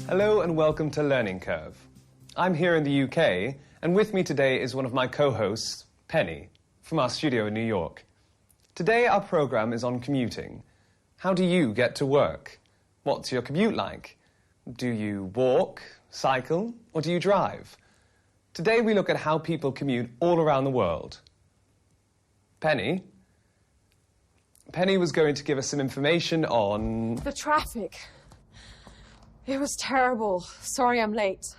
Hello and welcome to Learning Curve. I'm here in the UK, and with me today is one of my co-hosts, Penny, from our studio in New York. Today our programme is on commuting. How do you get to work? What's your commute like? Do you walk, cycle, or do you drive? Today we look at how people commute all around the world. Penny was going to give us some information on... the traffic. It was terrible. Sorry I'm late.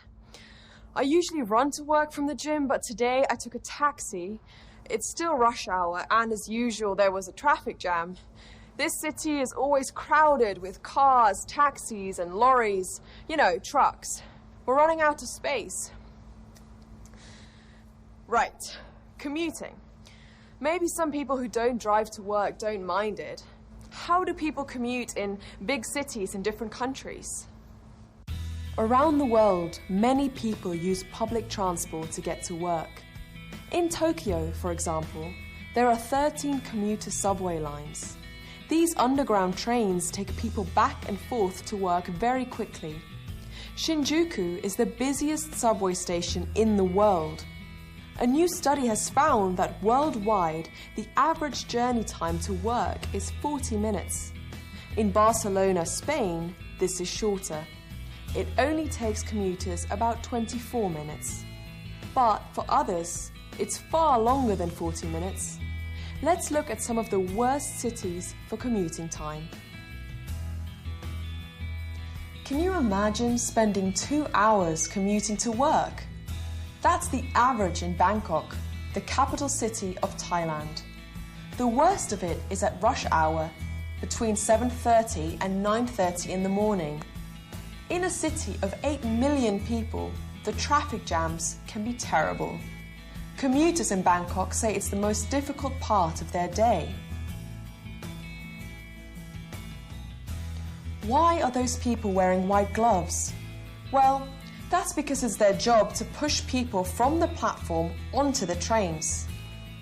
I usually run to work from the gym, but today I took a taxi. It's still rush hour, and as usual, there was a traffic jam. This city is always crowded with cars, taxis, and lorries. You know, trucks. We're running out of space. Right. Commuting. Maybe some people who don't drive to work don't mind it. How do people commute in big cities in different countries? Around the world, many people use public transport to get to work. In Tokyo, for example, there are 13 commuter subway lines. These underground trains take people back and forth to work very quickly. Shinjuku is the busiest subway station in the world. A new study has found that worldwide, the average journey time to work is 40 minutes. In Barcelona, Spain, this is shorter. It only takes commuters about 24 minutes. But for others, it's far longer than 40 minutes. Let's look at some of the worst cities for commuting time. Can you imagine spending 2 hours commuting to work? That's the average in Bangkok, the capital city of Thailand. The worst of it is at rush hour, between 7:30 and 9:30 in the morning. In a city of 8 million people, the traffic jams can be terrible. Commuters in Bangkok say it's the most difficult part of their day. Why are those people wearing white gloves? Well, that's because it's their job to push people from the platform onto the trains.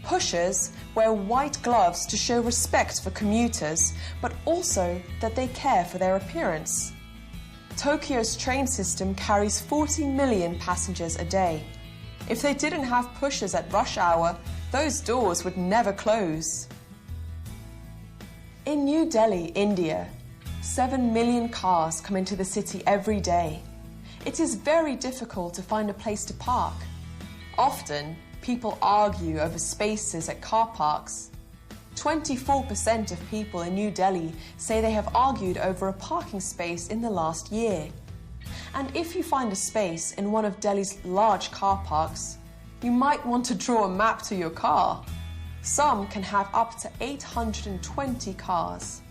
Pushers wear white gloves to show respect for commuters, but also that they care for their appearance. Tokyo's train system carries 40 million passengers a day. If they didn't have pushers at rush hour, those doors would never close. In New Delhi, India, 7 million cars come into the city every day. It is very difficult to find a place to park. Often, people argue over spaces at car parks. 24% of people in New Delhi say they have argued over a parking space in the last year. And if you find a space in one of Delhi's large car parks, you might want to draw a map to your car. Some can have up to 820 cars.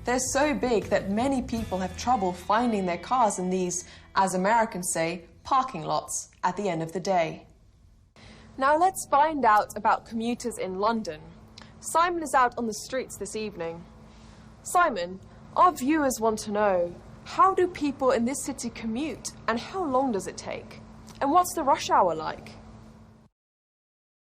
They're so big that many people have trouble finding their cars in these, as Americans say, parking lots at the end of the day. Now let's find out about commuters in London. Simon is out on the streets this evening. Simon, our viewers want to know, how do people in this city commute and how long does it take? And what's the rush hour like?